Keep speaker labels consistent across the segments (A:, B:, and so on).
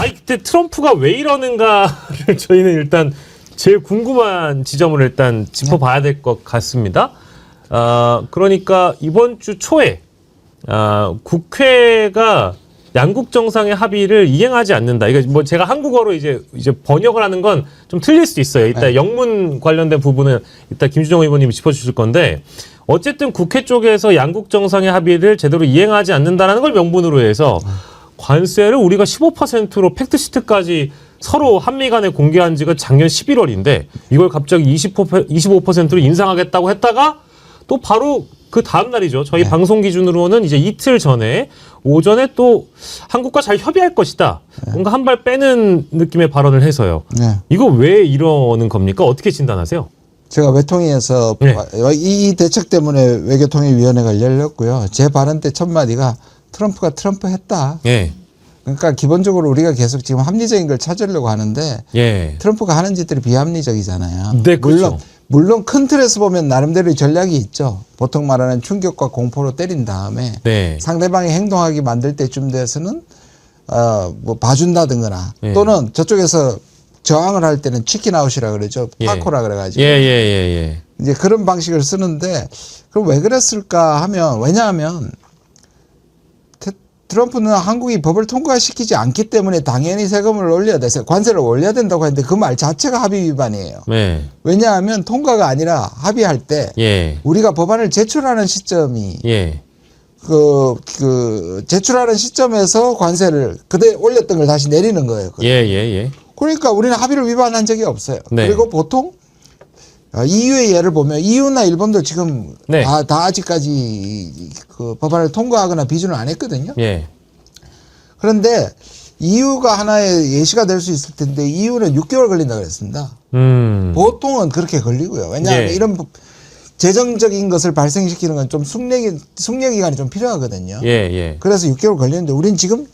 A: 아니 그때 트럼프가 왜 이러는가를 저희는 일단 제일 궁금한 지점을 일단 짚어봐야 될 것 같습니다. 그러니까 이번 주 초에 국회가 양국 정상의 합의를 이행하지 않는다. 이거 뭐 제가 한국어로 이제 번역을 하는 건 좀 틀릴 수도 있어요. 이따
B: 네.
A: 영문 관련된 부분은 이따 김주정 의원님이 짚어주실 건데 어쨌든 국회 쪽에서 양국 정상의 합의를 제대로 이행하지 않는다는 걸 명분으로 해서 관세를 우리가 15%로 팩트시트까지 서로 한미 간에 공개한 지가 작년 11월인데 이걸 갑자기 25%로 인상하겠다고 했다가 또 바로 그 다음 날이죠. 저희
B: 네.
A: 방송 기준으로는 이제 이틀 전에 오전에 또 한국과 잘 협의할 것이다. 뭔가 한 발 빼는 느낌의 발언을 해서요.
B: 네.
A: 이거 왜 이러는 겁니까? 어떻게 진단하세요?
B: 제가 외통위에서
A: 네.
B: 이 대책 때문에 외교통일위원회가 열렸고요. 제 발언 때 첫 마디가 트럼프가 트럼프 했다.
A: 예.
B: 그러니까 기본적으로 우리가 계속 지금 합리적인 걸 찾으려고 하는데
A: 예.
B: 트럼프가 하는 짓들이 비합리적이잖아요.
A: 네, 그렇죠.
B: 물론 큰 틀에서 보면 나름대로의 전략이 있죠. 보통 말하는 충격과 공포로 때린 다음에
A: 네.
B: 상대방이 행동하게 만들 때쯤 돼서는 뭐 봐준다든가
A: 예.
B: 또는 저쪽에서 저항을 할 때는 치킨 아웃이라 그러죠.
A: 예.
B: 파코라 그래가지고
A: 예.
B: 이제 그런 방식을 쓰는데 그럼 왜 그랬을까 하면 왜냐하면 트럼프는 한국이 법을 통과시키지 않기 때문에 당연히 세금을 올려야 돼서 관세를 올려야 된다고 했는데 그 말 자체가 합의 위반이에요.
A: 네.
B: 왜냐하면 통과가 아니라 합의할 때
A: 예.
B: 우리가 법안을 제출하는 시점이
A: 예.
B: 제출하는 시점에서 관세를 그때 올렸던 걸 다시 내리는 거예요.
A: 예.
B: 그러니까 우리는 합의를 위반한 적이 없어요.
A: 네.
B: 그리고 보통 EU의 예를 보면 EU나 일본도 지금
A: 네.
B: 다 아직까지 그 법안을 통과하거나 비준을 안 했거든요.
A: 예.
B: 그런데 EU가 하나의 예시가 될 수 있을 텐데 EU는 6개월 걸린다 그랬습니다. 보통은 그렇게 걸리고요. 왜냐하면
A: 예.
B: 이런 재정적인 것을 발생시키는 건 좀 숙려 기간이 좀 필요하거든요.
A: 예.
B: 그래서 6개월 걸렸는데 우린 지금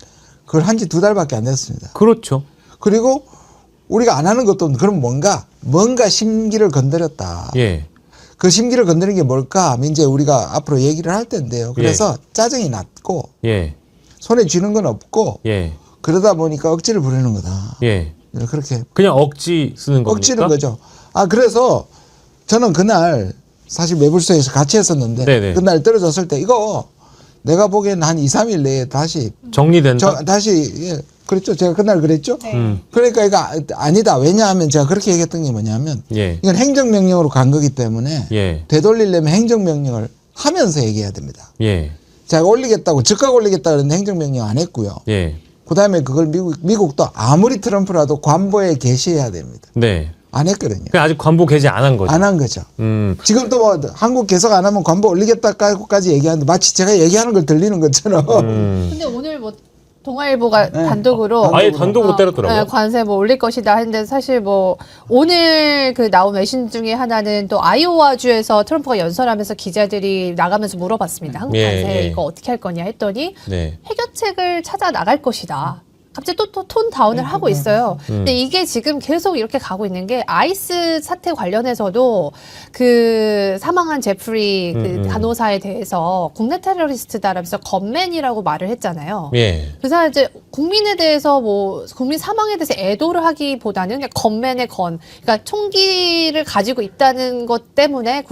B: 그걸 한 지 2달밖에 안 됐습니다.
A: 그렇죠.
B: 그리고 우리가 안 하는 것도 그럼 뭔가 심기를 건드렸다.
A: 예.
B: 그 심기를 건드리는 게 뭘까 하면 이제 우리가 앞으로 얘기를 할 텐데요. 그래서 짜증이 났고
A: 예.
B: 손에 쥐는 건 없고
A: 예.
B: 그러다 보니까 억지를 부리는 거다.
A: 예.
B: 그렇게
A: 그냥 억지 쓰는 겁니까?
B: 억지는 거죠. 그래서 저는 그날 사실 매불소에서 같이 했었는데
A: 네네.
B: 그날 떨어졌을 때 이거 내가 보기에는 한 2, 3일 내에 다시
A: 정리된다.
B: 예, 그랬죠. 제가 그날 그랬죠. 그러니까 이거 아니다. 왜냐하면 제가 그렇게 얘기했던 게 뭐냐면
A: 예.
B: 이건 행정명령으로 간 거기 때문에
A: 예.
B: 되돌리려면 행정명령을 하면서 얘기해야 됩니다.
A: 예.
B: 제가 올리겠다고 즉각 올리겠다 그랬는데 행정명령 안 했고요.
A: 예.
B: 그다음에 그걸 미국도 아무리 트럼프라도 관보에 게시해야 됩니다.
A: 네.
B: 안 했거든요.
A: 그 아직 관보 게시 안 한 거죠.
B: 안 한 거죠. 지금 또 뭐 한국 개석 안 하면 관보 올리겠다까지 얘기하는데 마치 제가 얘기하는 걸 들리는 것처럼.
C: 근데 오늘 뭐 동아일보가 단독으로
A: 아예 단독으로 때렸더라고요.
C: 관세 뭐 올릴 것이다 했는데 사실 뭐 오늘 그 나온 외신 중에 하나는 또 아이오와주에서 트럼프가 연설하면서 기자들이 나가면서 물어봤습니다. 한국 관세 이거 어떻게 할 거냐 했더니
A: 네.
C: 해결책을 찾아 나갈 것이다. 갑자기 또 톤 다운을 하고 있어요. 근데 이게 지금 계속 이렇게 가고 있는 게 아이스 사태 관련해서도 그 사망한 제프리 그 간호사에 대해서 국내 테러리스트다라면서 건맨이라고 말을 했잖아요.
A: 예.
C: 그래서 이제 국민에 대해서 뭐 국민 사망에 대해서 애도를 하기보다는 그냥 건맨의 건, 그러니까 총기를 가지고 있다는 것 때문에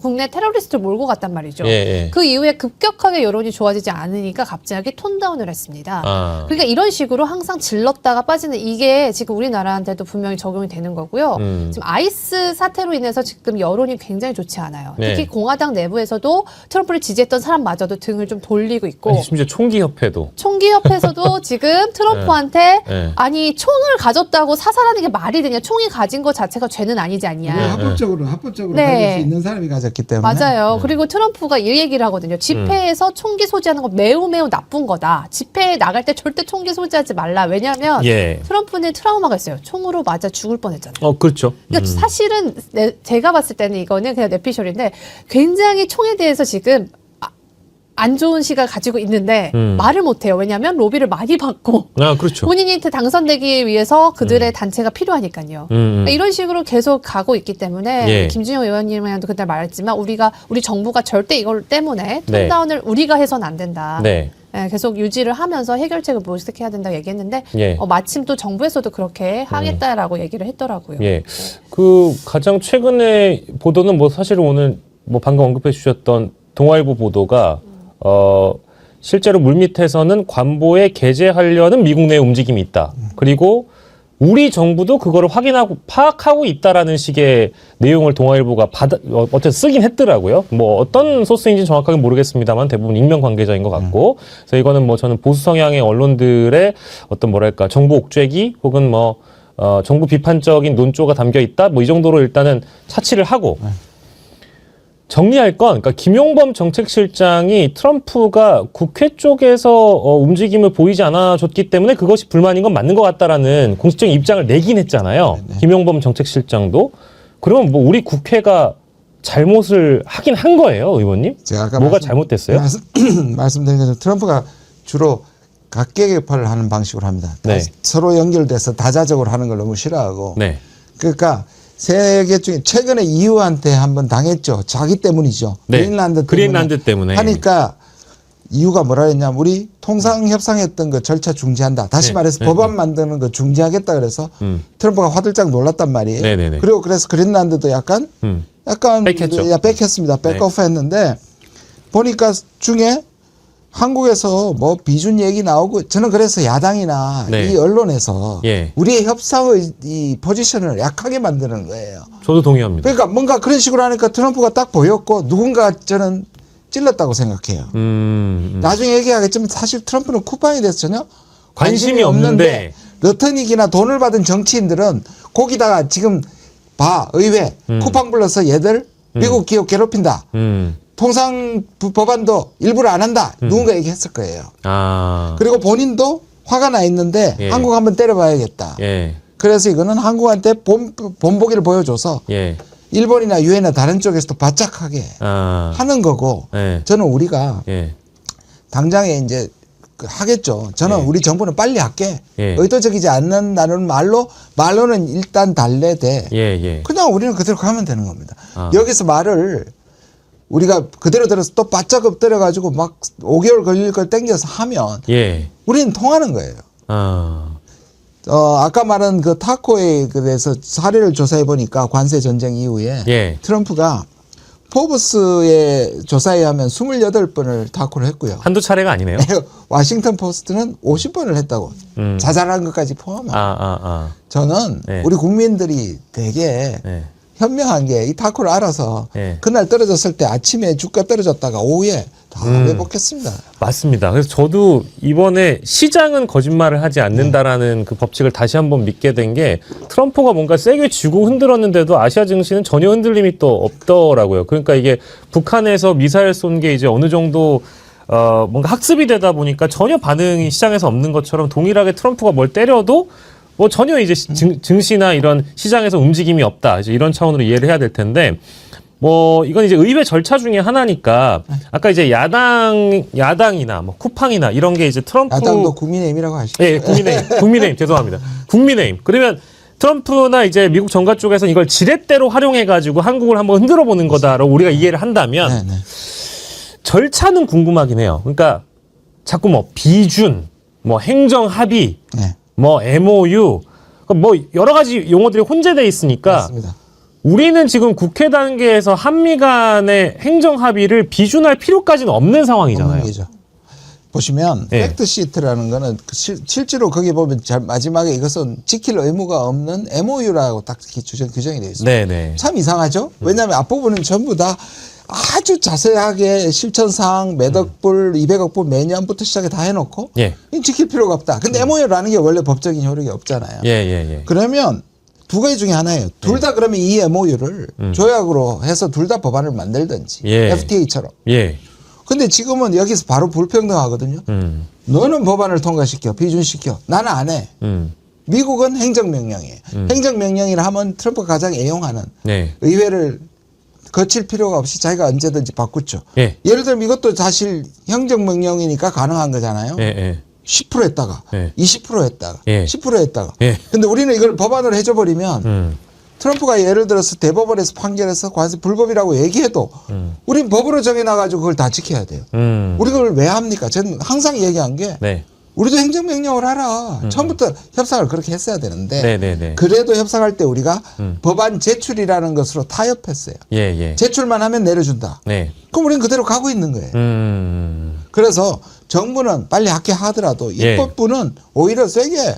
C: 국내 테러리스트를 몰고 갔단 말이죠.
A: 예.
C: 그 이후에 급격하게 여론이 좋아지지 않으니까 갑자기 톤다운을 했습니다. 그러니까 이런 식으로 항상 질렀다가 빠지는 이게 지금 우리나라한테도 분명히 적용이 되는 거고요. 지금 아이스 사태로 인해서 지금 여론이 굉장히 좋지 않아요.
A: 네.
C: 특히 공화당 내부에서도 트럼프를 지지했던 사람마저도 등을 좀 돌리고 있고
A: 아니, 심지어 총기협회도.
C: 총기협회에서도 지금 트럼프한테
A: 네.
C: 아니 총을 가졌다고 사살하는 게 말이 되냐, 총이 가진 것 자체가 죄는 아니지 않냐.
B: 합법적으로
C: 네.
B: 가질 수 있는 사람이 가졌기 때문에.
C: 맞아요. 그리고 트럼프가 이 얘기를 하거든요. 집회에서 총기 소지하는 건 매우 나쁜 거다. 집회에 나갈 때 절대 총기 소지하지 말라. 왜냐하면
A: 예.
C: 트럼프는 트라우마가 있어요. 총으로 맞아 죽을 뻔했잖아요.
A: 그렇죠.
C: 그러니까 사실은 제가 봤을 때는 이거는 그냥 내피셜인데 굉장히 총에 대해서 지금 안 좋은 시각을 가지고 있는데 말을 못해요. 왜냐하면 로비를 많이 받고
A: 그렇죠.
C: 본인이 당선되기 위해서 그들의 단체가 필요하니까요. 그러니까 이런 식으로 계속 가고 있기 때문에
A: 예.
C: 김준영 의원님한테도 그날 말했지만 우리 정부가 절대 이걸 때문에
A: 네.
C: 톤다운을 우리가 해서는 안 된다.
A: 네.
C: 예, 계속 유지를 하면서 해결책을 모색해야 된다고 얘기했는데
A: 예.
C: 마침 또 정부에서도 그렇게 하겠다라고 얘기를 했더라고요.
A: 예. 그 가장 최근에 보도는 뭐 사실은 오늘 뭐 방금 언급해 주셨던 동아일보 보도가 실제로 물밑에서는 관보에 게재하려는 미국 내 움직임이 있다. 그리고 우리 정부도 그거를 확인하고 파악하고 있다라는 식의 내용을 동아일보가 어쨌든 쓰긴 했더라고요. 뭐 어떤 소스인지는 정확하게 모르겠습니다만 대부분 익명 관계자인 것 같고, 그래서 이거는 뭐 저는 보수 성향의 언론들의 어떤 뭐랄까 정부 옥죄기 혹은 뭐 정부 비판적인 논조가 담겨 있다. 뭐 이 정도로 일단은 차치를 하고. 정리할 건, 그러니까 김용범 정책실장이 트럼프가 국회 쪽에서 움직임을 보이지 않아줬기 때문에 그것이 불만인 건 맞는 것 같다라는 공식적인 입장을 내긴 했잖아요.
B: 네네.
A: 김용범 정책실장도. 그러면 뭐 우리 국회가 잘못을 하긴 한 거예요, 의원님?
B: 제가 아까
A: 뭐가 잘못됐어요?
B: 말씀드린 것처럼 트럼프가 주로 각계격파를 하는 방식으로 합니다.
A: 네.
B: 서로 연결돼서 다자적으로 하는 걸 너무 싫어하고.
A: 네.
B: 그러니까 세계 중에 최근에 EU한테 한번 당했죠. 자기 때문이죠.
A: 네.
B: 그린란드
A: 때문에.
B: 하니까 EU가 뭐라 했냐면 우리 통상 협상했던 거 절차 중지한다. 다시
A: 네.
B: 말해서
A: 네.
B: 법안 만드는 거 중지하겠다 그래서 트럼프가 화들짝 놀랐단 말이에요.
A: 네네네.
B: 그리고 그래서 그린란드도 약간
A: 뺏겼죠.
B: 뺏겼습니다.
A: 네.
B: 백오프 했는데 보니까 중에 한국에서 뭐 비준 얘기 나오고 저는 그래서 야당이나
A: 네.
B: 이 언론에서
A: 예.
B: 우리의 협상의 이 포지션을 약하게 만드는 거예요.
A: 저도 동의합니다.
B: 그러니까 뭔가 그런 식으로 하니까 트럼프가 딱 보였고 누군가 저는 찔렀다고 생각해요. 나중에 얘기하겠지만 사실 트럼프는 쿠팡에 대해서 전혀
A: 관심이 없는데
B: 러터닉이나 돈을 받은 정치인들은 거기다가 지금 의회 쿠팡 불러서 얘들 미국 기업 괴롭힌다. 통상 법안도 일부러 안 한다. 누군가 얘기했을 거예요.
A: 아.
B: 그리고 본인도 화가 나 있는데
A: 예.
B: 한국 한번 때려봐야겠다.
A: 예.
B: 그래서 이거는 한국한테 본보기를 보여줘서
A: 예.
B: 일본이나 유엔이나 다른 쪽에서도 바짝하게 하는 거고
A: 예.
B: 저는 우리가
A: 예.
B: 당장에 이제 하겠죠. 저는
A: 예.
B: 우리 정부는 빨리 할게.
A: 예.
B: 의도적이지 않는다는 말로는 일단 달래되
A: 예. 예.
B: 그냥 우리는 그대로 가면 되는 겁니다.
A: 아.
B: 여기서 말을 우리가 그대로 들어서 또 바짝 엎드려가지고 막 5개월 걸릴 걸 땡겨서 하면
A: 예.
B: 우리는 통하는 거예요.
A: 아.
B: 아까 말한 그 타코에 대해서 사례를 조사해 보니까 관세 전쟁 이후에
A: 예.
B: 트럼프가 포브스의 조사에 하면 28번을 타코를 했고요.
A: 한두 차례가 아니네요.
B: 워싱턴 포스트는 50번을 했다고. 자잘한 것까지 포함하고. 저는
A: 네.
B: 우리 국민들이 되게
A: 네.
B: 현명한 게 이 타코를 알아서
A: 네.
B: 그날 떨어졌을 때 아침에 주가 떨어졌다가 오후에 다 회복했습니다.
A: 맞습니다. 그래서 저도 이번에 시장은 거짓말을 하지 않는다라는 그 법칙을 다시 한번 믿게 된 게 트럼프가 뭔가 세게 쥐고 흔들었는데도 아시아 증시는 전혀 흔들림이 또 없더라고요. 그러니까 이게 북한에서 미사일 쏜 게 이제 어느 정도 뭔가 학습이 되다 보니까 전혀 반응이 시장에서 없는 것처럼 동일하게 트럼프가 뭘 때려도 뭐 전혀 이제 증시나 이런 시장에서 움직임이 없다. 이제 이런 차원으로 이해를 해야 될 텐데, 뭐 이건 이제 의회 절차 중에 하나니까 아까 이제 야당이나 뭐 쿠팡이나 이런 게 이제 트럼프
B: 야당도 국민의힘이라고 하시죠.
A: 예, 국민의힘 죄송합니다. 국민의힘. 그러면 트럼프나 이제 미국 정가 쪽에서 이걸 지렛대로 활용해 가지고 한국을 한번 흔들어 보는 거다라고 우리가 이해를 한다면
B: 네네.
A: 절차는 궁금하긴 해요. 그러니까 자꾸 뭐 비준, 뭐 행정 합의,
B: 네.
A: 뭐 MOU, 뭐 여러 가지 용어들이 혼재돼 있으니까
B: 맞습니다.
A: 우리는 지금 국회 단계에서 한미 간의 행정 합의를 비준할 필요까지는 없는 상황이잖아요.
B: 없는 게죠. 보시면
A: 네.
B: 팩트시트라는 거는 실제로 거기 보면 마지막에 이것은 지킬 의무가 없는 MOU라고 딱 규정이 되어 있습니다.
A: 네네.
B: 참 이상하죠? 왜냐하면 앞부분은 전부 다 아주 자세하게 실천사항 몇 억 불, 200억 불 매년부터 시작해 다 해놓고
A: 예.
B: 지킬 필요가 없다. 근데 MOU라는 게 원래 법적인 효력이 없잖아요.
A: 예.
B: 그러면 두 가지 중에 하나예요. 둘 다 그러면 이 MOU를 조약으로 해서 둘 다 법안을 만들든지
A: 예.
B: FTA처럼.
A: 예.
B: 근데 지금은 여기서 바로 불평등하거든요. 너는 법안을 통과시켜, 비준시켜. 나는 안 해. 미국은 행정명령이에요. 행정명령이라 하면 트럼프가 가장 애용하는
A: 네.
B: 의회를 거칠 필요가 없이 자기가 언제든지 바꾸죠.
A: 예.
B: 예를 들면 이것도 사실 행정명령이니까 가능한 거잖아요.
A: 예.
B: 10% 했다가
A: 예.
B: 20% 했다가
A: 예.
B: 10% 했다가
A: 예.
B: 근데 우리는 이걸 법안으로 해줘 버리면 트럼프가 예를 들어서 대법원에서 판결해서 관세 불법이라고 얘기해도 우린 법으로 정해놔가지고 그걸 다 지켜야 돼요. 우리 그걸 왜 합니까? 저는 항상 얘기한 게
A: 네.
B: 우리도 행정명령을 하라. 처음부터 협상을 그렇게 했어야 되는데
A: 네네네.
B: 그래도 협상할 때 우리가 법안 제출이라는 것으로 타협했어요.
A: 예, 예.
B: 제출만 하면 내려준다.
A: 네.
B: 그럼 우리는 그대로 가고 있는 거예요. 그래서 정부는 빨리 합의하더라도
A: 예.
B: 입법부는 오히려 세게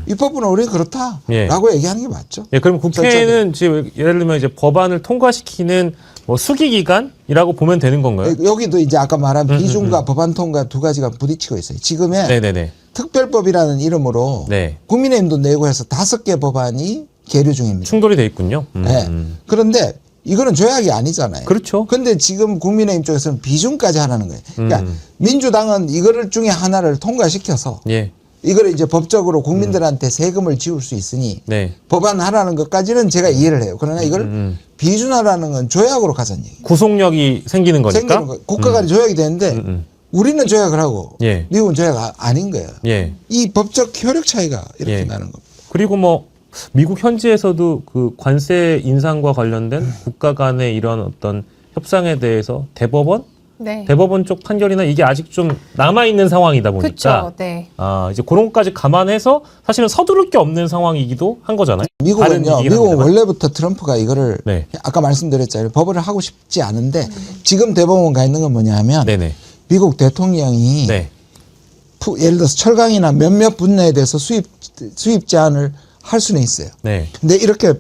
B: 입법부는 우리는 그렇다라고 얘기하는 게 맞죠.
A: 예, 그럼 국회는 지금 예를 들면 이제 법안을 통과시키는 뭐 수기 기관이라고 보면 되는 건가요?
B: 여기도 이제 아까 말한 비준과 법안 통과 두 가지가 부딪히고 있어요. 지금의
A: 네네네.
B: 특별법이라는 이름으로
A: 네.
B: 국민의힘도 내고 해서 5개 법안이 계류 중입니다.
A: 충돌이 돼 있군요.
B: 네. 그런데 이거는 조약이 아니잖아요.
A: 그렇죠.
B: 근데 지금 국민의힘 쪽에서는 비준까지 하라는 거예요. 그러니까 민주당은 이거를 중에 하나를 통과시켜서
A: 예.
B: 이거를 이제 법적으로 국민들한테 세금을 지울 수 있으니
A: 네.
B: 법안 하라는 것까지는 제가 이해를 해요. 그러나 이걸 비준하라는 건 조약으로 가자는 얘기예요.
A: 구속력이 생기는 거니까.
B: 생기는 거. 국가 간에 조약이 되는데 우리는 조약을 하고
A: 예.
B: 미국은 조약 아닌 거예요.
A: 예.
B: 이 법적 효력 차이가 이렇게
A: 예.
B: 나는 겁니다.
A: 그리고 뭐 미국 현지에서도 그 관세 인상과 관련된 국가 간의 이런 어떤 협상에 대해서 대법원 쪽 판결이나 이게 아직 좀 남아 있는 상황이다 보니까
C: 그렇죠. 네.
A: 이제 그런 것까지 감안해서 사실은 서두를 게 없는 상황이기도 한 거잖아요.
B: 미국은요. 미국은 원래부터 트럼프가 이거를
A: 네.
B: 아까 말씀드렸잖아요. 법을 하고 싶지 않은데 지금 대법원 가 있는 건 뭐냐면
A: 네네.
B: 미국 대통령이
A: 네.
B: 예를 들어서 철강이나 몇몇 분야에 대해서 수입 제한을 할 수는 있어요.
A: 네.
B: 근데 이렇게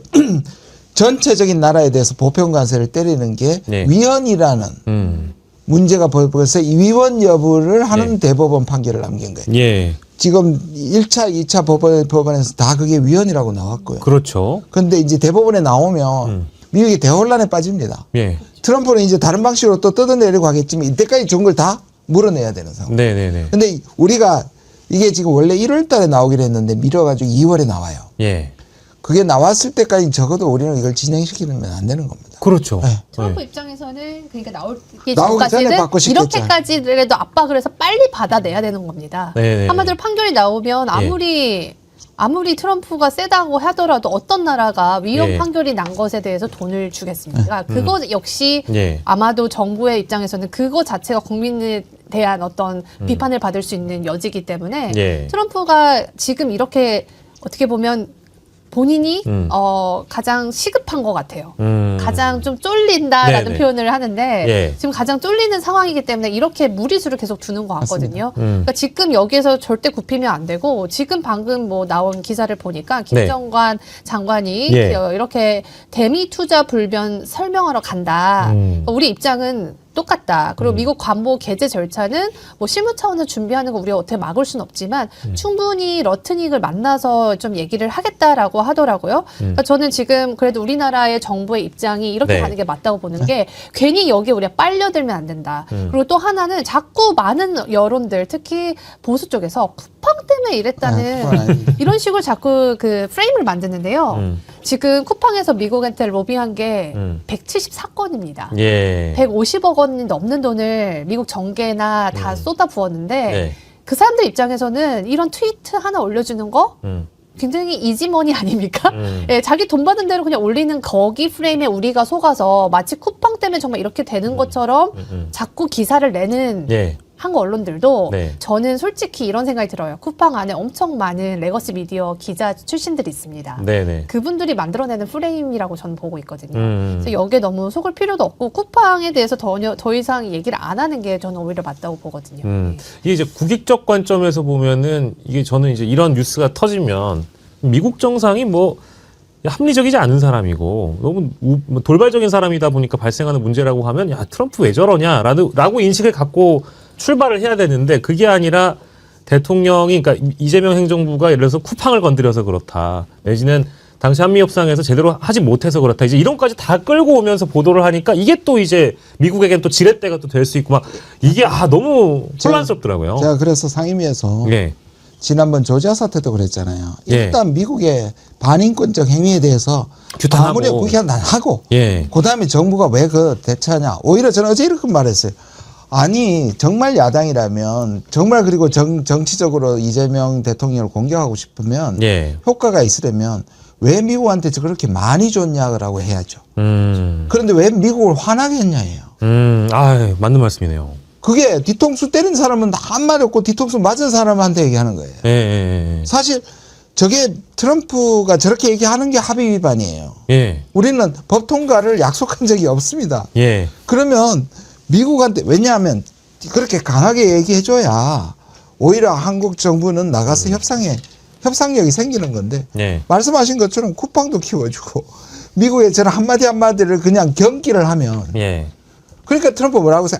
B: 전체적인 나라에 대해서 보편 관세를 때리는 게
A: 네.
B: 위헌이라는 문제가 벌어서 이 위헌 여부를 하는 대법원 판결을 남긴 거예요.
A: 예.
B: 지금 1차, 2차 법원에서 다 그게 위헌이라고 나왔고요.
A: 그렇죠.
B: 그런데 이제 대법원에 나오면 미국이 대혼란에 빠집니다.
A: 예.
B: 트럼프는 이제 다른 방식으로 또 뜯어내려고 하겠지만 이때까지 준 걸 다 물어내야 되는 상황.
A: 네네네.
B: 근데 우리가 이게 지금 원래 1월 달에 나오기로 했는데 미뤄가지고 2월에 나와요.
A: 예.
B: 그게 나왔을 때까지 적어도 우리는 이걸 진행시키면 안 되는 겁니다.
A: 그렇죠.
B: 네.
C: 트럼프 입장에서는 그러니까 나오기
B: 전에
C: 전까지는
B: 받고 싶겠죠.
C: 이렇게까지라도 압박을 해서 빨리 받아내야 되는 겁니다.
A: 네네네.
C: 한마디로 판결이 나오면 아무리 트럼프가 세다고 하더라도 어떤 나라가 위헌
A: 예.
C: 판결이 난 것에 대해서 돈을 주겠습니까? 그거 역시
A: 예.
C: 아마도 정부의 입장에서는 그거 자체가 국민에 대한 어떤 비판을 받을 수 있는 여지이기 때문에
A: 예.
C: 트럼프가 지금 이렇게 어떻게 보면 본인이 가장 시급한 것 같아요. 가장 좀 쫄린다라는
A: 네네.
C: 표현을 하는데
A: 예.
C: 지금 가장 쫄리는 상황이기 때문에 이렇게 무리수를 계속 두는 것 같거든요. 그러니까 지금 여기에서 절대 굽히면 안 되고 지금 방금 뭐 나온 기사를 보니까 김정관 장관이
A: 예.
C: 이렇게 대미 투자 불변 설명하러 간다. 그러니까 우리 입장은 똑같다. 그리고 미국 관보 개제 절차는 뭐 실무 차원에서 준비하는 거 우리가 어떻게 막을 수는 없지만 충분히 러트닉을 만나서 좀 얘기를 하겠다라고 하더라고요. 그러니까 저는 지금 그래도 우리나라의 정부의 입장이 이렇게
A: 네.
C: 가는 게 맞다고 보는 게 괜히 여기에 우리가 빨려들면 안 된다. 그리고 또 하나는 자꾸 많은 여론들 특히 보수 쪽에서 쿠팡 때문에 이랬다는 이런 식으로 자꾸 그 프레임을 만드는데요. 지금 쿠팡에서 미국한테 로비한 게 174건입니다.
A: 예.
C: 150억 원이 넘는 돈을 미국 정계나 다 쏟아 부었는데
A: 네.
C: 그 사람들 입장에서는 이런 트위트 하나 올려주는 거 굉장히 이지머니 아닙니까? 예, 자기 돈 받은 대로 그냥 올리는 거기 프레임에 우리가 속아서 마치 쿠팡 때문에 정말 이렇게 되는 것처럼 자꾸 기사를 내는
A: 예.
C: 한국 언론들도
A: 네.
C: 저는 솔직히 이런 생각이 들어요. 쿠팡 안에 엄청 많은 레거시 미디어 기자 출신들이 있습니다.
A: 네네.
C: 그분들이 만들어내는 프레임이라고 저는 보고 있거든요. 그래서
A: 음.
C: 여기에 너무 속을 필요도 없고 쿠팡에 대해서 더 이상 얘기를 안 하는 게 저는 오히려 맞다고 보거든요.
A: 이게 이제 국익적 관점에서 보면은 이게 저는 이제 이런 뉴스가 터지면 미국 정상이 뭐 합리적이지 않은 사람이고 너무 뭐 돌발적인 사람이다 보니까 발생하는 문제라고 하면 야 트럼프 왜 저러냐라고 인식을 갖고 출발을 해야 되는데 그게 아니라 대통령이 그러니까 이재명 행정부가 예를 들어서 쿠팡을 건드려서 그렇다 내지는 당시 한미협상에서 제대로 하지 못해서 그렇다 이제 이런까지 다 끌고 오면서 보도를 하니까 이게 또 이제 미국에겐 또 지렛대가 또 될 수 있고 막 이게 너무 혼란스럽더라고요.
B: 제가 그래서 상임위에서
A: 예.
B: 지난번 조지아 사태도 그랬잖아요.
A: 예.
B: 일단 미국의 반인권적 행위에 대해서
A: 규탄하고.
B: 아무리 국회의원 하고
A: 예.
B: 그다음에 정부가 왜 그 대처하냐. 오히려 저는 어제 이렇게 말했어요. 아니 정말 야당이라면 정말 그리고 정치적으로 이재명 대통령을 공격하고 싶으면
A: 예.
B: 효과가 있으려면 왜 미국한테 그렇게 많이 줬냐라고 해야죠. 그런데 왜 미국을 화나게 했냐예요.
A: 아, 맞는 말씀이네요.
B: 그게 뒤통수 때린 사람은 한마디 없고 뒤통수 맞은 사람한테 얘기하는 거예요.
A: 예, 예,
B: 사실 저게 트럼프가 저렇게 얘기하는 게 합의 위반이에요.
A: 예,
B: 우리는 법 통과를 약속한 적이 없습니다.
A: 예,
B: 그러면 미국한테 왜냐하면 그렇게 강하게 얘기해줘야 오히려 한국 정부는 나가서 협상력이 생기는 건데
A: 예,
B: 말씀하신 것처럼 쿠팡도 키워주고 미국의 저런 한마디 한마디를 그냥 경기를 하면
A: 예.
B: 그러니까 트럼프 뭐라고 해서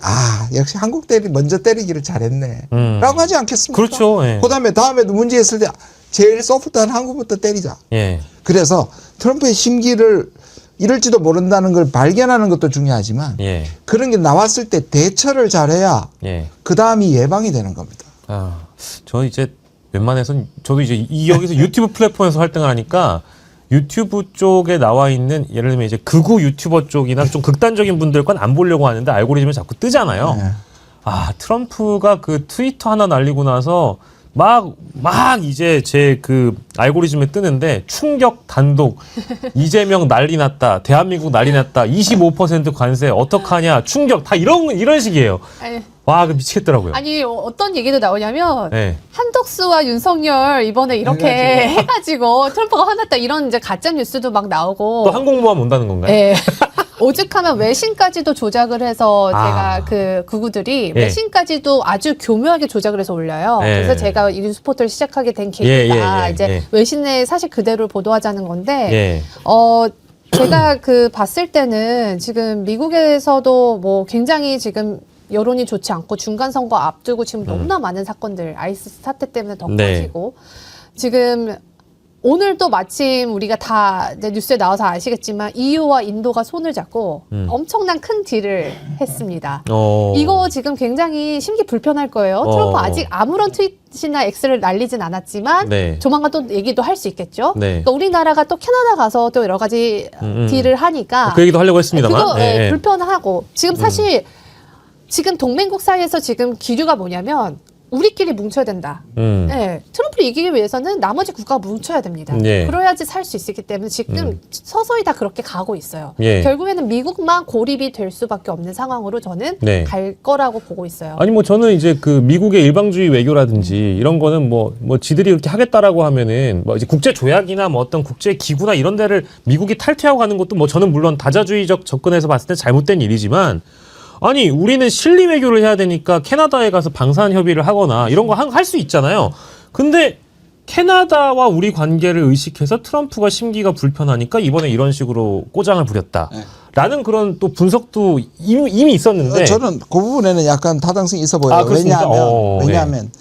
B: 역시 한국 먼저 때리기를 잘했네 라고 하지 않겠습니까?
A: 그렇죠. 예.
B: 그다음에 다음에도 문제 있을 때 제일 소프트한 한국부터 때리자.
A: 예.
B: 그래서 트럼프의 심기를 이럴지도 모른다는 걸 발견하는 것도 중요하지만
A: 예.
B: 그런 게 나왔을 때 대처를 잘해야
A: 예.
B: 그 다음이 예방이 되는 겁니다.
A: 아, 저 이제 웬만해선 저도 이제 여기서 유튜브 플랫폼에서 활동을 하니까 유튜브 쪽에 나와 있는 예를 들면 이제 극우 유튜버 쪽이나 좀 극단적인 분들 건 안 보려고 하는데 알고리즘에 자꾸 뜨잖아요.
B: 네.
A: 아, 트럼프가 그 트위터 하나 날리고 나서 막 이제 제 그 알고리즘에 뜨는데 충격 단독 이재명 난리 났다. 대한민국 난리 났다. 25% 관세 어떡하냐. 충격 다 이런 식이에요.
C: 아니,
A: 와, 그 미치겠더라고요.
C: 아니 어떤 얘기도 나오냐면
A: 네.
C: 한덕수와 윤석열 이번에 이렇게 해가지고 트럼프가 화났다 이런 이제 가짜 뉴스도 막 나오고
A: 또 항공모함 온다는 건가요?
C: 예. 오죽하면 외신까지도 조작을 해서
A: 아.
C: 제가 그 극우들이
A: 예.
C: 외신까지도 아주 교묘하게 조작을 해서 올려요.
A: 예.
C: 그래서 제가 이 뉴스포털을 시작하게 된 계기가
A: 예.
C: 이제 외신의 사실 그대로를 보도하자는 건데
A: 예.
C: 제가 그 봤을 때는 지금 미국에서도 뭐 굉장히 지금 여론이 좋지 않고 중간 선거 앞두고 지금 너무나 많은 사건들 아이스 사태 때문에 더
A: 네.
C: 커지고 지금 오늘도 마침 우리가 다 이제 뉴스에 나와서 아시겠지만 EU와 인도가 손을 잡고 엄청난 큰 딜을 했습니다. 이거 지금 굉장히 심기 불편할 거예요. 트럼프 아직 아무런 트윗이나 X를 날리진 않았지만
A: 네.
C: 조만간 또 얘기도 할 수 있겠죠.
A: 네.
C: 또 우리나라가 또 캐나다 가서 또 여러 가지 딜을 하니까
A: 그 얘기도 하려고 했습니다만.
C: 그거
A: 예.
C: 불편하고 지금 사실 지금 동맹국 사이에서 지금 기류가 뭐냐면 우리끼리 뭉쳐야 된다. 네, 트럼프를 이기기 위해서는 나머지 국가가 뭉쳐야 됩니다.
A: 예.
C: 그래야지 살 수 있기 때문에 지금 서서히 다 그렇게 가고 있어요.
A: 예.
C: 결국에는 미국만 고립이 될 수밖에 없는 상황으로 저는
A: 네.
C: 갈 거라고 보고 있어요.
A: 아니 뭐 저는 이제 그 미국의 일방주의 외교라든지 이런 거는 뭐 지들이 그렇게 하겠다라고 하면은 뭐 이제 국제 조약이나 뭐 어떤 국제 기구나 이런 데를 미국이 탈퇴하고 가는 것도 뭐 저는 물론 다자주의적 접근에서 봤을 때 잘못된 일이지만 아니 우리는 실리 외교를 해야 되니까 캐나다에 가서 방산 협의를 하거나 이런 거 할 수 있잖아요. 근데 캐나다와 우리 관계를 의식해서 트럼프가 심기가 불편하니까 이번에 이런 식으로 꼬장을 부렸다. 라는 그런 또 분석도 이미 있었는데
B: 저는 그 부분에는 약간 타당성이 있어 보여요.
A: 그렇습니까?
B: 왜냐하면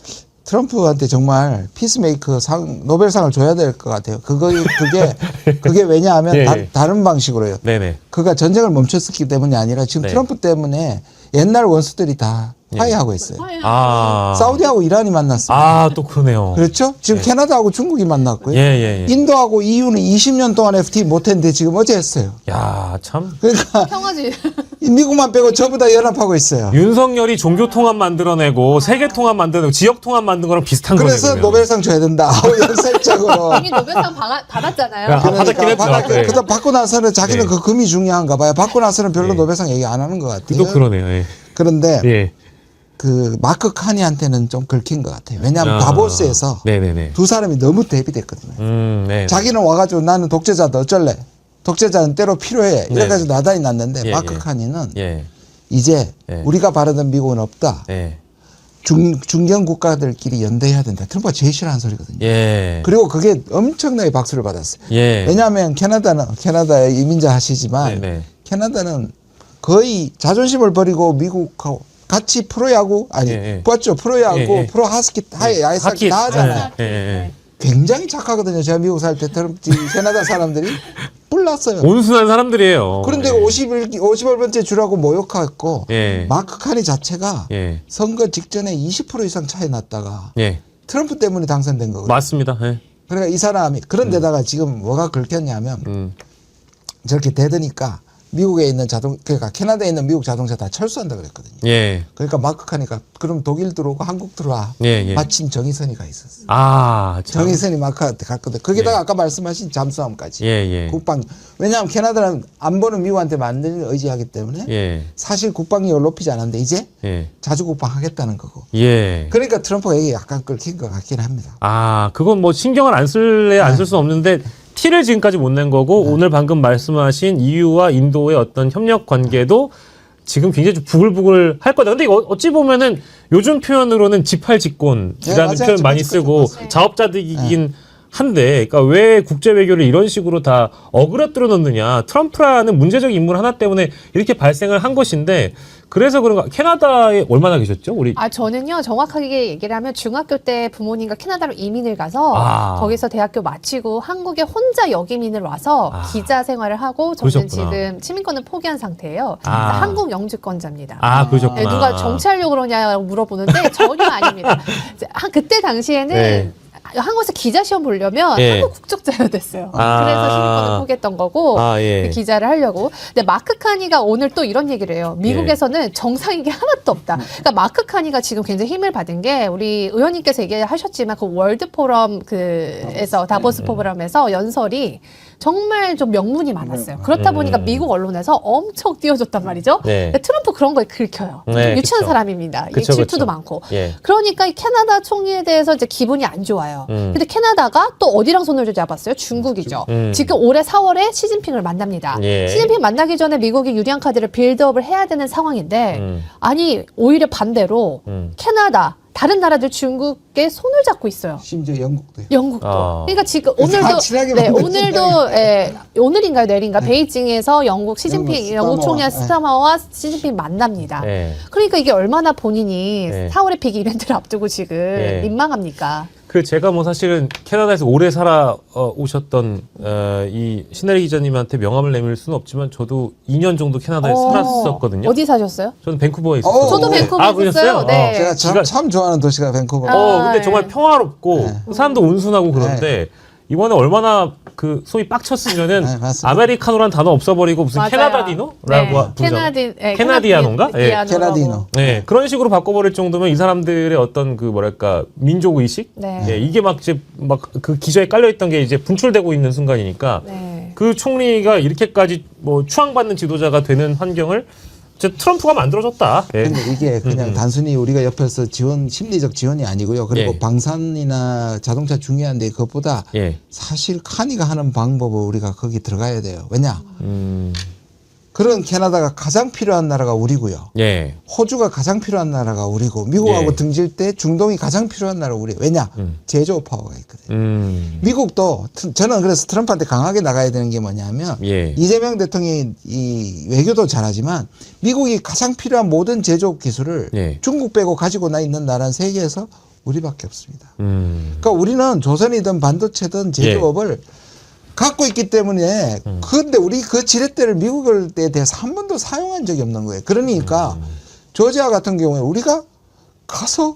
B: 트럼프한테 정말 피스메이커 노벨상을 줘야 될 것 같아요. 그게 왜냐하면
A: 예.
B: 다른 방식으로요.
A: 네네.
B: 그가 전쟁을 멈췄었기 때문이 아니라 지금
A: 네.
B: 트럼프 때문에 옛날 원수들이 다 화해하고 있어요.
A: 아.
B: 사우디하고 이란이 만났어요.
A: 아, 또 그러네요.
B: 그렇죠? 지금 캐나다하고 중국이 만났고요.
A: 예.
B: 인도하고 EU는 20년 동안 FTA 못했는데 지금 어제 했어요.
A: 야, 참.
B: 그러니까
C: 평화주의.
B: 미국만 빼고 전부 다 연합하고 있어요.
A: 윤석열이 종교 통합 만들어내고 세계 통합 만들어내고 지역 통합 만든 거랑 비슷한 거네요.
B: 그래서
A: 그러면.
B: 노벨상 줘야 된다. 연설적으로.
C: 이미 노벨상 받았잖아요.
A: 야, 받았긴 했죠. 네.
B: 그다 받고 나서는 자기는
A: 네.
B: 그 금이 중요한가 봐요. 받고 나서는 별로
A: 네.
B: 노벨상 얘기 안 하는 것 같아요.
A: 또 그러네요. 예.
B: 그런데
A: 예.
B: 그 마크 카니한테는 좀 긁힌 것 같아요. 왜냐하면 다보스에서
A: 네네네.
B: 두 사람이 너무 대비됐거든요.
A: 네.
B: 자기는 와가지고 나는 독재자다 어쩔래. 독재자는 때로 필요해.
A: 네.
B: 이래가지고 나단이 났는데
A: 예,
B: 마크
A: 예.
B: 카니는
A: 예.
B: 이제
A: 예.
B: 우리가 바라던 미국은 없다.
A: 예.
B: 중견 국가들끼리 연대해야 된다. 트럼프가 제일 싫어하는 소리거든요.
A: 예.
B: 그리고 그게 엄청나게 박수를 받았어요.
A: 예.
B: 왜냐하면 캐나다에 이민자 하시지만
A: 네네.
B: 캐나다는 거의 자존심을 버리고 미국하고 같이 프로야구
A: 예.
B: 봤죠? 프로야구,
A: 예.
B: 프로 하스키, 아이스하키 다 하잖아요.
A: 예.
B: 굉장히 착하거든요. 제가 미국 살 때 캐나다 사람들이 뿔났어요.
A: 온순한 사람들이에요.
B: 그런데
A: 예.
B: 51번째 주라고 모욕했고
A: 예.
B: 마크 카니 자체가
A: 예.
B: 선거 직전에 20% 이상 차이 났다가
A: 예.
B: 트럼프 때문에 당선된 거거든요.
A: 맞습니다. 예.
B: 그러니까 이 사람이 그런데다가 지금 뭐가 긁혔냐면 저렇게 대드니까 미국에 있는 그러니까 캐나다에 있는 미국 자동차 다 철수한다 그랬거든요.
A: 예.
B: 그러니까 마크 카니가 그럼 독일 들어오고 한국 들어와.
A: 예.
B: 마침 정의선이가 있었어.
A: 아, 참.
B: 정의선이 마크한테 갔거든. 거기다가
A: 예.
B: 아까 말씀하신 잠수함까지.
A: 예.
B: 국방. 왜냐하면 캐나다는 안보는 미국한테 만들기 의지하기 때문에
A: 예.
B: 사실 국방력을 높이지 않았는데 이제
A: 예.
B: 자주 국방하겠다는 거고.
A: 예.
B: 그러니까 트럼프가 이게 약간 긁힌 것 같긴 합니다.
A: 아, 그건 뭐 신경을 안 쓸래 안 쓸 수 없는데 티를 지금까지 못 낸 거고 오늘 방금 말씀하신 EU와 인도의 어떤 협력 관계도 지금 굉장히 좀 부글부글 할 거다. 근데 이거 어찌 보면은 요즘 표현으로는 지팔직곤이라는
B: 맞아요.
A: 표현 많이 쓰고
B: 지팔직곤.
A: 자업자득이긴 한데, 그러니까 왜 국제 외교를 이런 식으로 다 어그러뜨려 놓느냐. 트럼프라는 문제적 인물 하나 때문에 이렇게 발생을 한 것인데, 그래서 그런가. 캐나다에 얼마나 계셨죠? 우리
C: 저는요, 정확하게 얘기를 하면 중학교 때 부모님과 캐나다로 이민을 가서 거기서 대학교 마치고 한국에 혼자 역이민을 와서 기자 생활을 하고 저는
A: 그러셨구나.
C: 지금 시민권을 포기한 상태예요.
A: 아.
C: 한국 영주권자입니다.
A: 그러셨구나.
C: 네, 누가 정치하려고 그러냐고 물어보는데 전혀 아닙니다. 그때 당시에는
A: 네.
C: 한국에서 기자 시험 보려면
A: 예.
C: 한국 국적자여야 됐어요.
A: 아.
C: 그래서 시민권을 포기했던 거고
A: 예.
C: 그 기자를 하려고. 근데 마크 카니가 오늘 또 이런 얘기를 해요. 미국에서는 정상인 게 하나도 없다. 그러니까 마크 카니가 지금 굉장히 힘을 받은 게 우리 의원님께서 얘기하셨지만 그 월드 포럼 그에서 다보스 포럼에서 연설이 정말 좀 명문이 많았어요. 그렇다 보니까 미국 언론에서 엄청 띄워줬단 말이죠.
A: 네.
C: 근데 트럼프 그런 거에 긁혀요.
A: 네,
C: 좀 유치한
A: 그쵸.
C: 사람입니다.
A: 그쵸,
C: 질투도
A: 그쵸.
C: 많고.
A: 예.
C: 그러니까 이 캐나다 총리에 대해서 이제 기분이 안 좋아요. 근데 캐나다가 또 어디랑 손을 잡았어요? 중국이죠. 지금 올해 4월에 시진핑을 만납니다.
A: 예.
C: 시진핑 만나기 전에 미국이 유리한 카드를 빌드업을 해야 되는 상황인데 아니 오히려 반대로 캐나다 다른 나라들 중국에 손을 잡고 있어요.
B: 심지어 영국도요.
C: 영국도.
A: 아.
C: 그러니까 지금
B: 다 친하게
C: 네,
B: 만들어진다.
C: 오늘도 오늘인가요, 내일인가 베이징에서 영국 시진핑 영국
B: 스타머와,
C: 총리 스타머와 시진핑 만납니다.
A: 예.
C: 그러니까 이게 얼마나 본인이
A: 네.
C: 4월에 빅 이벤트를 앞두고 지금
A: 네.
C: 민망합니까?
A: 그 제가 뭐 사실은 캐나다에서 오래 살아 오셨던 이 신혜리 기자님한테 명함을 내밀 수는 없지만 저도 2년 정도 캐나다에 살았었거든요.
C: 어디 사셨어요?
A: 저는 밴쿠버에 있었어요.
C: 저도 밴쿠버에
A: 그러셨어요?
C: 있었어요. 네.
B: 제가
A: 지가-
B: 참 좋아하는 도시가 밴쿠버.
A: 근데
C: 네.
A: 정말 평화롭고 사람도 온순하고 그런데 이번에 얼마나 그 소위 빡쳤으면은
B: 네, 맞습니다.
A: 아메리카노란 단어 없어버리고 무슨
C: 맞아요.
A: 캐나다디노라고 부르잖아요. 캐나디아노인가? 예.
B: 캐나디노.
A: 네, 그런 식으로 바꿔버릴 정도면 이 사람들의 어떤 그 뭐랄까 민족 의식,
C: 네.
A: 예, 이게 막 이제 막 그 기저에 깔려 있던 게 이제 분출되고 있는 순간이니까
C: 네.
A: 그 총리가 이렇게까지 뭐 추앙받는 지도자가 되는 환경을 이제 트럼프가 만들어줬다. 예.
B: 근데 이게 그냥 단순히 우리가 옆에서 심리적 지원이 아니고요. 그리고
A: 예.
B: 방산이나 자동차 중요한데 그것보다
A: 예.
B: 사실 카니가 하는 방법을 우리가 거기 들어가야 돼요. 왜냐?
A: 음.
B: 그런 캐나다가 가장 필요한 나라가 우리고요.
A: 예.
B: 호주가 가장 필요한 나라가 우리고 미국하고
A: 예.
B: 등질 때 중동이 가장 필요한 나라가 우리. 왜냐? 제조업 파워가 있거든요. 미국도 저는 그래서 트럼프한테 강하게 나가야 되는 게 뭐냐면
A: 예.
B: 이재명 대통령이 이 외교도 잘하지만 미국이 가장 필요한 모든 제조업 기술을
A: 예.
B: 중국 빼고 가지고 나 있는 나라는 세계에서 우리밖에 없습니다.
A: 음.
B: 그러니까 우리는 조선이든 반도체든 제조업을 갖고 있기 때문에 그런데 우리 그 지렛대를 미국에 대해서 한 번도 사용한 적이 없는 거예요. 그러니까 조지아 같은 경우에 우리가 가서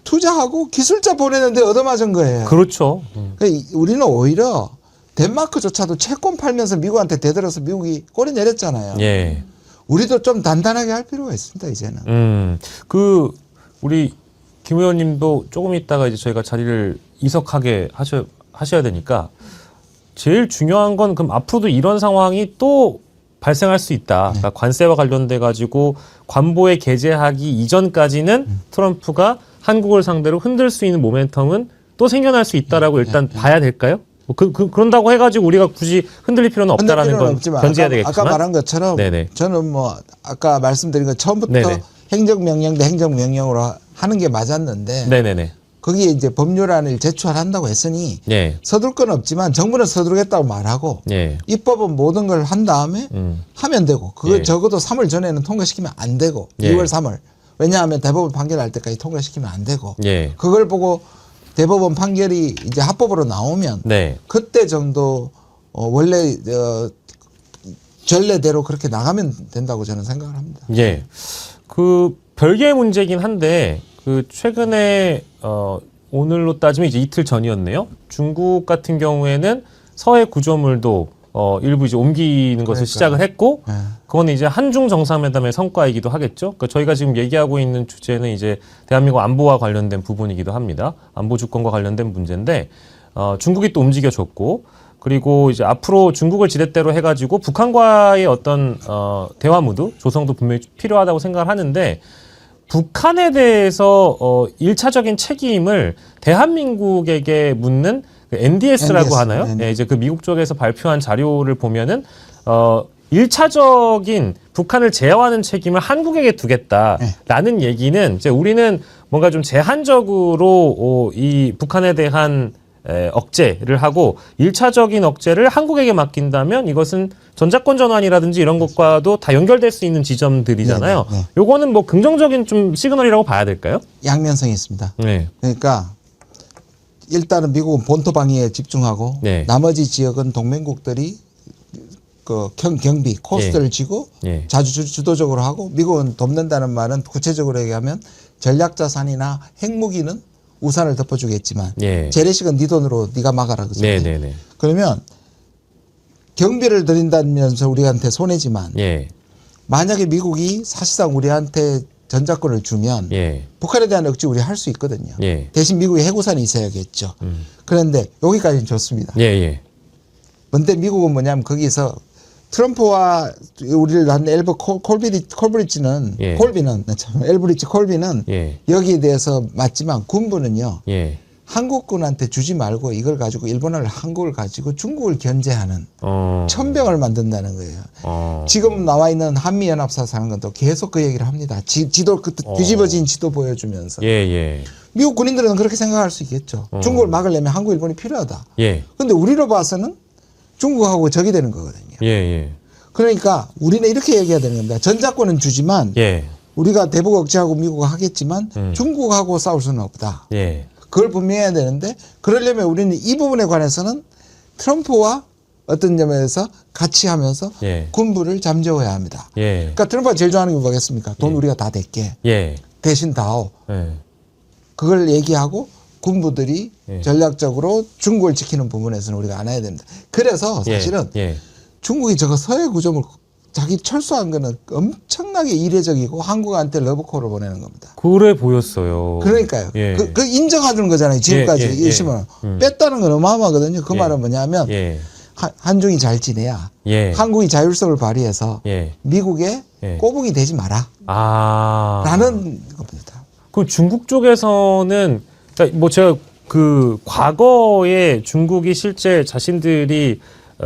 B: 투자하고 기술자 보내는데 얻어맞은 거예요.
A: 그렇죠.
B: 그러니까 우리는 오히려 덴마크조차도 채권 팔면서 미국한테 대들어서 미국이 꼬리 내렸잖아요.
A: 예.
B: 우리도 좀 단단하게 할 필요가 있습니다, 이제는.
A: 그 우리 김 의원님도 조금 있다가 이제 저희가 자리를 이석하게 하셔야 되니까 제일 중요한 건 그럼 앞으로도 이런 상황이 또 발생할 수 있다. 그러니까 관세와 관련돼 가지고 관보에 게재하기 이전까지는 트럼프가 한국을 상대로 흔들 수 있는 모멘텀은 또 생겨날 수 있다라고 일단 봐야 될까요? 뭐 그런다고 해가지고 우리가 굳이 흔들릴 필요는 없다라는 건
B: 없지만
A: 견제해야
B: 아까,
A: 되겠지만.
B: 아까 말한 것처럼
A: 네네.
B: 저는 뭐 아까 말씀드린 것 처음부터
A: 네네.
B: 행정명령 대 행정명령으로 하는 게 맞았는데
A: 네네네.
B: 거기에 이제 법률안을 제출한다고 했으니
A: 예.
B: 서둘 건 없지만 정부는 서두르겠다고 말하고
A: 예.
B: 입법은 모든 걸 한 다음에 하면 되고 그걸
A: 예.
B: 적어도 3월 전에는 통과시키면 안 되고
A: 예.
B: 2월 3월 왜냐하면 대법원 판결 날 때까지 통과시키면 안 되고
A: 예.
B: 그걸 보고 대법원 판결이 이제 합법으로 나오면
A: 네.
B: 그때 정도 원래 전례대로 그렇게 나가면 된다고 저는 생각을 합니다.
A: 예. 그 별개의 문제긴 한데 그 최근에 오늘로 따지면 이제 이틀 전이었네요. 중국 같은 경우에는 서해 구조물도 일부 이제 옮기는 것을 시작을 했고, 그거는 이제 한중 정상회담의 성과이기도 하겠죠. 그러니까 저희가 지금 얘기하고 있는 주제는 이제 대한민국 안보와 관련된 부분이기도 합니다. 안보 주권과 관련된 문제인데, 중국이 또 움직여줬고, 그리고 이제 앞으로 중국을 지렛대로 해가지고 북한과의 어떤 대화 무드 조성도 분명히 필요하다고 생각을 하는데, 북한에 대해서 1차적인 책임을 대한민국에게 묻는 그 NDS라고
B: NDS,
A: 하나요?
B: 네.
A: 예, 이제 그 미국 쪽에서 발표한 자료를 보면은 1차적인 북한을 제어하는 책임을 한국에게 두겠다라는 얘기는 이제 우리는 뭔가 좀 제한적으로 이 북한에 대한 억제를 하고 1차적인 억제를 한국에게 맡긴다면 이것은 전자권 전환이라든지 이런 것과도 다 연결될 수 있는 지점들이잖아요.
B: 네.
A: 요거는 뭐 긍정적인 좀 시그널이라고 봐야 될까요?
B: 양면성이 있습니다.
A: 네.
B: 그러니까 일단은 미국은 본토 방위에 집중하고
A: 네.
B: 나머지 지역은 동맹국들이 그 경비 코스트를 지고
A: 예.
B: 자주 주도적으로 하고 미국은 돕는다는 말은 구체적으로 얘기하면 전략자산이나 핵무기는 우산을 덮어주겠지만
A: 예.
B: 재래식은 네 돈으로 네가 막아라 그잖아요.
A: 네네네.
B: 그러면 경비를 드린다면서 우리한테 손해지만
A: 예.
B: 만약에 미국이 사실상 우리한테 전자권을 주면
A: 예.
B: 북한에 대한 억지 우리 할 수 있거든요.
A: 예.
B: 대신 미국의 해구산이 있어야겠죠. 그런데 여기까지는 좋습니다.
A: 예. 예.
B: 근데 미국은 뭐냐면 거기서 트럼프와 우리를 한 콜비는
A: 예.
B: 콜비는 참 엘브리치 콜비는
A: 예.
B: 여기에 대해서 맞지만 군부는요.
A: 예.
B: 한국군한테 주지 말고 이걸 가지고 일본을 한국을 가지고 중국을 견제하는
A: 어.
B: 천병을 만든다는 거예요. 지금 나와 있는 한미연합사상은 계속 그 얘기를 합니다. 지도 그 뒤집어진 지도 보여주면서
A: 예. 예.
B: 미국 군인들은 그렇게 생각할 수 있겠죠. 중국을 막으려면 한국, 일본이 필요하다.
A: 예.
B: 근데 우리로 봐서는 중국하고 적이 되는 거거든요.
A: 예. 예.
B: 그러니까 우리는 이렇게 얘기해야 되는 겁니다. 전자권은 주지만
A: 예.
B: 우리가 대북 억제하고 미국을 하겠지만 중국하고 싸울 수는 없다.
A: 예.
B: 그걸 분명히 해야 되는데 그러려면 우리는 이 부분에 관해서는 트럼프와 어떤 점에서 같이 하면서
A: 예.
B: 군부를 잠재워야 합니다.
A: 예.
B: 그러니까 트럼프가 제일 좋아하는 게 뭐겠습니까? 돈 우리가 다 댈게.
A: 예.
B: 대신 다오.
A: 예.
B: 그걸 얘기하고 군부들이
A: 예.
B: 전략적으로 중국을 지키는 부분에서는 우리가 안아야 됩니다. 그래서 사실은
A: 예.
B: 중국이 저거 서해 구점을 자기 철수한 거는 엄청나게 이례적이고 한국한테 러브콜을 보내는 겁니다.
A: 그래 보였어요.
B: 그러니까요.
A: 예.
B: 그 인정하는 거잖아요. 지금까지.
A: 예, 예, 예.
B: 일심은 뺐다는 건 어마어마하거든요. 그
A: 예.
B: 말은 뭐냐면
A: 예.
B: 한중이 잘 지내야
A: 예.
B: 한국이 자율성을 발휘해서
A: 예.
B: 미국의
A: 예.
B: 꼬붕이 되지 마라.
A: 아.
B: 라는 겁니다.
A: 그 중국 쪽에서는 그러니까 뭐 제가 그 과거에 중국이 실제 자신들이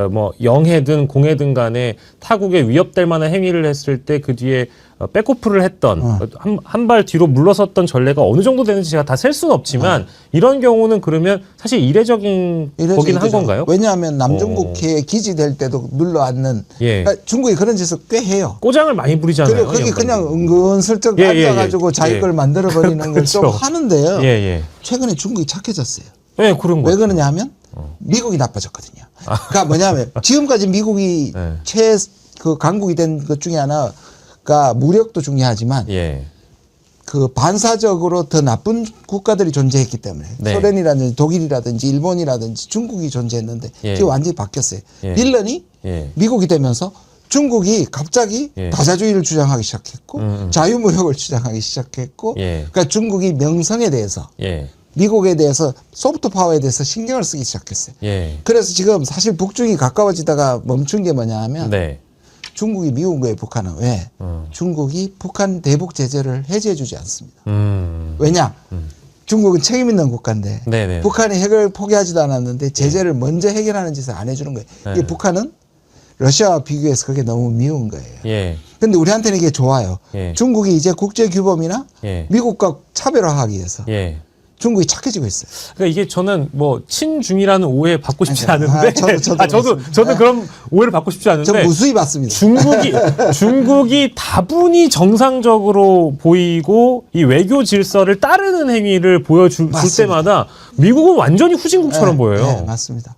A: 뭐 영해든 공해든 간에 타국에 위협될 만한 행위를 했을 때 그 뒤에 백오프를 했던 한 발 뒤로 물러섰던 전례가 어느 정도 되는지 제가 다 셀 수는 없지만 이런 경우는 그러면 사실 이례적인 거긴 한 건가요?
B: 왜냐하면 남중국해에 기지될 때도 눌러앉는
A: 예.
B: 그러니까 중국이 그런 짓을 꽤 해요.
A: 꼬장을 많이 부리잖아요.
B: 그리고 거기
A: 이
B: 그냥
A: 양반들이.
B: 은근슬쩍
A: 예, 예,
B: 앉아가지고
A: 예.
B: 자기
A: 예.
B: 걸 만들어버리는 걸 좀
A: 그렇죠.
B: 하는데요.
A: 예, 예.
B: 최근에 중국이 착해졌어요.
A: 예, 그런 거.
B: 왜 그러냐 하면 미국이 나빠졌거든요. 그러니까 뭐냐면 지금까지 미국이
A: 네.
B: 그 강국이 된 것 중에 하나가 무력도 중요하지만
A: 예.
B: 그 반사적으로 더 나쁜 국가들이 존재했기 때문에
A: 네.
B: 소련이라든지 독일이라든지 일본이라든지 중국이 존재했는데
A: 예.
B: 지금 완전히 바뀌었어요.
A: 예.
B: 빌런이
A: 예.
B: 미국이 되면서 중국이 갑자기
A: 예.
B: 다자주의를 주장하기 시작했고 자유무역을 주장하기 시작했고
A: 예.
B: 그러니까 중국이 명성에 대해서
A: 예.
B: 미국에 대해서 소프트 파워에 대해서 신경을 쓰기 시작했어요.
A: 예.
B: 그래서 지금 사실 북중이 가까워지다가 멈춘 게 뭐냐 하면
A: 네.
B: 중국이 미운 거예요. 북한은. 왜? 중국이 북한 대북 제재를 해제해 주지 않습니다. 왜냐? 중국은 책임 있는 국가인데
A: 네네.
B: 북한이 핵을 포기하지도 않았는데 제재를 먼저 해결하는 짓을 안 해주는 거예요. 이게
A: 네.
B: 북한은 러시아와 비교해서 그게 너무 미운 거예요.
A: 예.
B: 근데 우리한테는 이게 좋아요.
A: 예.
B: 중국이 이제 국제규범이나
A: 예.
B: 미국과 차별화하기 위해서
A: 예.
B: 중국이 착해지고 있어요.
A: 그러니까 이게 저는 뭐 친중이라는 오해 받고 싶지
B: 아니,
A: 않은데
B: 저도
A: 저도 그런 오해를 받고 싶지 않은데
B: 저 무수히 받습니다.
A: 중국이 다분히 정상적으로 보이고 이 외교 질서를 따르는 행위를 보여줄
B: 맞습니다.
A: 때마다 미국은 완전히 후진국처럼 보여요.
B: 네, 맞습니다.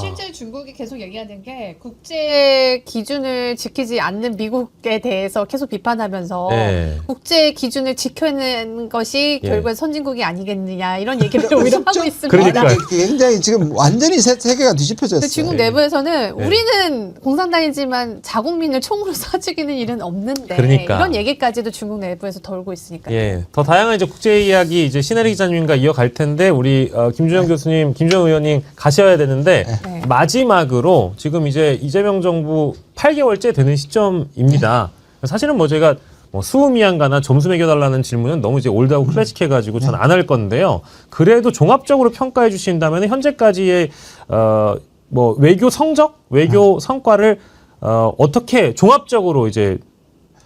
C: 실제 중국이 계속 얘기하는 게 국제 기준을 지키지 않는 미국에 대해서 계속 비판하면서
A: 네.
C: 국제 기준을 지켜내는 것이
A: 예.
C: 결국엔 선진국이 아니겠느냐 이런 얘기를 오히려 하고 있습니다.
A: 그러니까요.
B: 굉장히 지금 완전히 세계가 뒤집혀졌어요.
C: 근데 중국 내부에서는 우리는 공산당이지만 자국민을 총으로 쏴죽이는 일은 없는데
A: 그러니까.
C: 이런 얘기까지도 중국 내부에서 돌고 있으니까요.
A: 예, 더 다양한 이제 국제 이야기 이제 신혜리 기자님과 이어갈 텐데 우리 김주영 교수님, 김주영 의원님 가셔야 되는데
C: 네.
A: 마지막으로 지금 이제 이재명 정부 8개월째 되는 시점입니다. 사실은 뭐 제가 뭐 수음이한가나 점수 매겨달라는 질문은 너무 이제 올드하고 클래식해가지고 전 안 할 건데요. 그래도 종합적으로 평가해 주신다면 현재까지의 뭐 외교 성적, 외교 성과를 어떻게 종합적으로 이제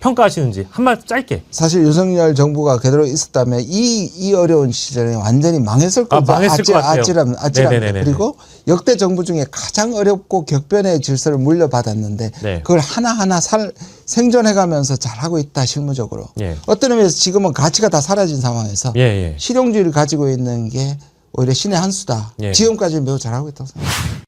A: 평가하시는지 한마디 짧게.
B: 사실 윤석열 정부가 그대로 있었다면 이 어려운 시절에 완전히 망했을 거예요.
A: 망했을 것 같아요.
B: 아찔함.
A: 네네네네.
B: 그리고 역대 정부 중에 가장 어렵고 격변의 질서를 물려받았는데
A: 네.
B: 그걸 하나하나 생존해가면서 잘하고 있다 실무적으로.
A: 예.
B: 어떤 의미에서 지금은 가치가 다 사라진 상황에서
A: 예, 예.
B: 실용주의를 가지고 있는 게 오히려 신의 한 수다.
A: 예.
B: 지금까지 매우 잘하고 있다고 생각합니다.